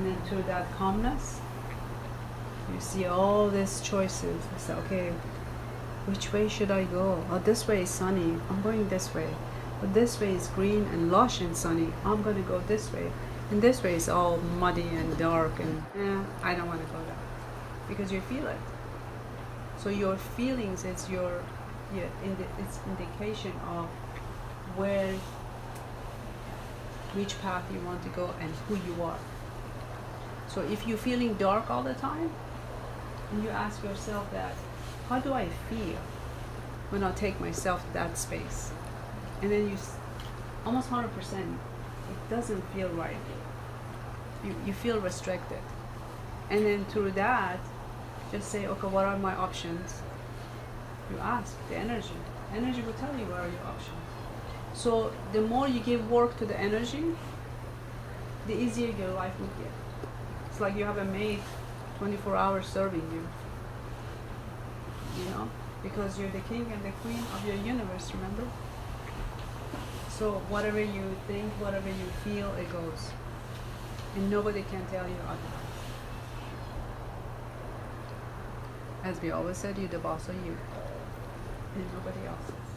And then through that calmness, you see all these choices. You say, okay, which way should I go? Oh, this way is sunny. I'm going this way. But this way is green and lush and sunny. I'm going to go this way. And this way is all muddy and dark and I don't want to go there. Because you feel it. So your feelings is your, it's indication of which path you want to go and who you are. So if you're feeling dark all the time, and you ask yourself that, how do I feel when I take myself to that space? And then almost 100%, it doesn't feel right. You feel restricted. And then through that, just say, okay, what are my options? You ask the energy. Energy will tell you what are your options. So the more you give work to the energy, the easier your life will get. It's like you have a maid 24 hours serving you. You know? Because you're the king and the queen of your universe, remember? So whatever you think, whatever you feel, it goes. And nobody can tell you otherwise. As we always said, you're the boss of you. And nobody else is.